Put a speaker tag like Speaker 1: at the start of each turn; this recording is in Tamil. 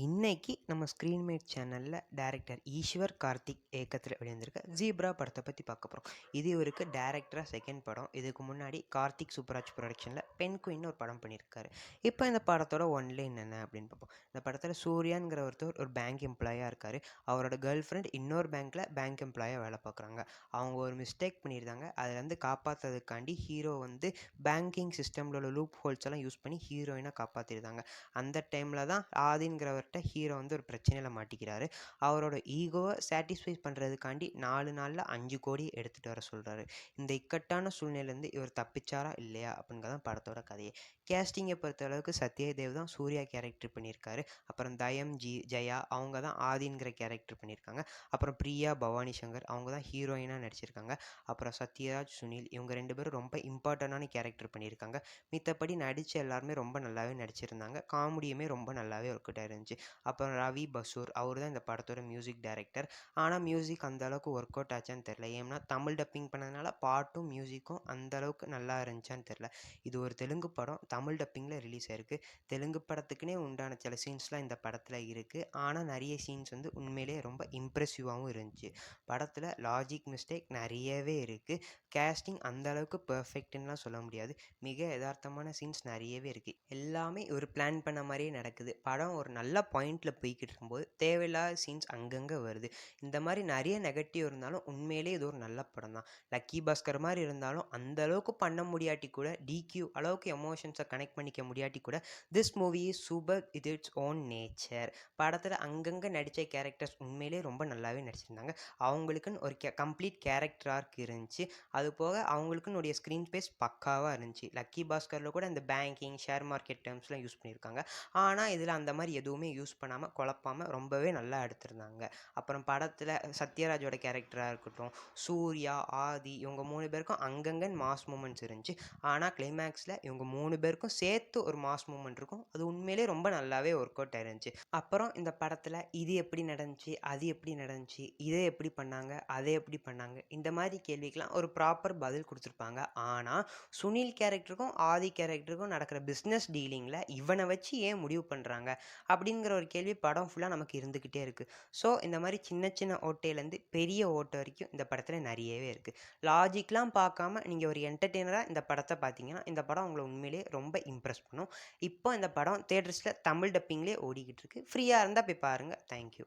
Speaker 1: இன்னைக்கு நம்ம ஸ்க்ரீன்மேட் சேனலில் டைரக்டர் ஈஸ்வர் கார்த்திக் இயக்கத்தில் வெளிவந்திருக்க ஜீப்ரா படத்தை பற்றி பார்க்க போகிறோம். இது இவருக்கு டைரக்டராக செகண்ட் படம். இதுக்கு முன்னாடி கார்த்திக் சூப்பராஜ் ப்ரொடக்ஷனில் பெண் குயின்னு ஒரு படம் பண்ணியிருக்காரு. இப்போ இந்த படத்தோட ஒன்லைன் என்ன அப்படின்னு பார்ப்போம். இந்த படத்தில் சூர்யாங்கிற ஒருத்தர் ஒரு பேங்க் எம்ப்ளாயாக இருக்கார். அவரோட கேர்ள் ஃப்ரெண்ட் இன்னொரு பேங்க் எம்ப்ளாயாக வேலை பார்க்குறாங்க. அவங்க ஒரு மிஸ்டேக் பண்ணியிருந்தாங்க. அதுலேருந்து காப்பாற்றுறதுக்காண்டி ஹீரோ பேங்கிங் சிஸ்டமில் உள்ள லூப் ஹோல்ஸ் எல்லாம் யூஸ் பண்ணி ஹீரோயினை காப்பாற்றிருந்தாங்க. அந்த டைமில் தான் ஆதிங்கிறவர்கிட்ட ஹீரோ ஒரு பிரச்சனையில் மாட்டிக்கிறாரு. அவரோட ஈகோவை சாட்டிஸ்ஃபை பண்ணுறதுக்காண்டி 4 நாளில் 5 கோடி எடுத்துகிட்டு வர சொல்கிறாரு. இந்த இக்கட்டான சூழ்நிலையிலேருந்து இவர் தப்பிச்சாரா இல்லையா அப்படிங்கிறதான் படத்தோட கதையை. கேஸ்டிங்கை பொறுத்தளவுக்கு சத்யதேவ் தான் சூர்யா கேரக்டர் பண்ணியிருக்காரு. அப்புறம் தயம் ஜெயா அவங்க தான் ஆதிங்கிற கேரக்டர் பண்ணியிருக்காங்க. அப்புறம் பிரியா பவானி சங்கர் அவங்க தான் ஹீரோயினாக நடிச்சிருக்காங்க. அப்புறம் சத்யராஜ் சுனில் இவங்க 2 பேரும் ரொம்ப இம்பார்ட்டண்டான கேரக்டர் பண்ணியிருக்காங்க. மித்தபடி நடித்த எல்லாருமே ரொம்ப நல்லாவே நடிச்சிருந்தாங்க. காமெடியுமே ரொம்ப நல்லாவே ஒர்க் அவுட் ஆயிருந்துச்சு. அப்புறம் ரவி பசூர் அவர் தான் இந்த படத்தோட மியூசிக் டைரக்டர். ஆனால் மியூசிக் அந்தளவுக்கு ஒர்க் அவுட் ஆச்சான்னு தெரில. ஏன்னா தமிழ் டப்பிங் பண்ணதுனால பாட்டும் மியூசிக்கும் அந்தளவுக்கு நல்லா இருந்துச்சான்னு தெரில. இது ஒரு தெலுங்கு படம், தமிழ் டப்பிங்கில் ரிலீஸ் ஆயிருக்கு. தெலுங்கு படத்துக்குனே உண்டான சில சீன்ஸ்லாம் இந்த படத்தில் இருக்குது. ஆனால் நிறைய சீன்ஸ் உண்மையிலே ரொம்ப இம்ப்ரெசிவாகவும் இருந்துச்சு. படத்தில் லாஜிக் மிஸ்டேக் நிறையவே இருக்குது. கேஸ்டிங் அந்தளவுக்கு பெர்ஃபெக்ட்னுலாம் சொல்ல முடியாது. மிக யதார்த்தமான சீன்ஸ் நிறையவே இருக்குது. எல்லாமே ஒரு பிளான் பண்ண மாதிரியே நடக்குது. படம் ஒரு நல்ல பாயிண்டில் போய்கிட்டு இருக்கும்போது தேவையில்லாத சீன்ஸ் அங்கங்கே வருது. இந்த மாதிரி நிறைய நெகட்டிவ் இருந்தாலும் உண்மையிலே இது ஒரு நல்ல படம் தான். லக்கி பாஸ்கர் மாதிரி இருந்தாலும் அந்த அளவுக்கு பண்ண முடியாட்டி கூட, டிக்யூ அளவுக்கு எமோஷன்ஸை கனெக்ட் பண்ணிக்க முடியாட்டி கூட, this movie is super with its own nature. படத்தில் அங்கங்கே நடித்த கேரக்டர்ஸ் உண்மையிலே ரொம்ப நல்லாவே நடிச்சிருந்தாங்க. அவங்களுக்குன்னு ஒரு கம்ப்ளீட் கேரக்டர் ஆர்க் இருந்துச்சு. அது போக அவங்களுக்குன்னு உடைய ஸ்க்ரீன் ஸ்பேஸ் பக்காவாக இருந்துச்சு. லக்கி பாஸ்கரில் கூட இந்த பேங்கிங் ஷேர் மார்க்கெட் டேர்ம்ஸ்லாம் யூஸ் பண்ணியிருக்காங்க. ஆனால் இதில் அந்த மாதிரி எதுவுமே யூஸ் பண்ணாமல் குழப்பாமல் ரொம்பவே நல்லா எடுத்திருந்தாங்க. அப்புறம் படத்தில் சத்யராஜோட கேரக்டராக இருக்கட்டும், சூர்யா, ஆதி இவங்க 3 பேருக்கும் அங்கங்கே மாஸ் மூமெண்ட்ஸ் இருந்துச்சு. ஆனால் கிளைமேக்ஸில் இவங்க 3 பேருக்கும் சேர்த்து ஒரு மாஸ் மூமெண்ட் இருக்கும். அது உண்மையிலே ரொம்ப நல்லாவே ஒர்க் அவுட் ஆயிருந்துச்சு. அப்புறம் இந்த படத்தில் இது எப்படி நடந்துச்சு, அது எப்படி நடந்துச்சு, இதை எப்படி பண்ணாங்க, அதை எப்படி பண்ணாங்க, இந்த மாதிரி கேள்விக்கெலாம் ஒரு ப்ராப்பர் பதில் கொடுத்துருப்பாங்க. ஆனால் சுனில் கேரக்டருக்கும் ஆதி கேரக்டருக்கும் நடக்கிற பிஸ்னஸ் டீலிங்கில் இவனை வச்சு ஏன் முடிவு பண்ணுறாங்க அப்படிங்கிற ஒரு கேள்வி படம் ஃபுல்லாக நமக்கு இருந்துக்கிட்டே இருக்குது. ஸோ இந்த மாதிரி சின்ன சின்ன ஓட்டையிலேருந்து பெரிய ஓட்டை வரைக்கும் இந்த படத்தில் நிறையவே இருக்குது. லாஜிக்லாம் பார்க்காம நீங்கள் ஒரு என்டர்டெய்னராக இந்த படத்தை பார்த்தீங்கன்னா இந்த படம் உங்களை உண்மையிலேயே ரொம்ப இம்ப்ரெஸ் பண்ணும். இப்போ இந்த படம் தியேட்டர்ஸில் தமிழ் டப்பிங்லேயே ஓடிக்கிட்டு இருக்கு. ஃப்ரீயாக இருந்தால் போய் பாருங்கள். தேங்க்யூ.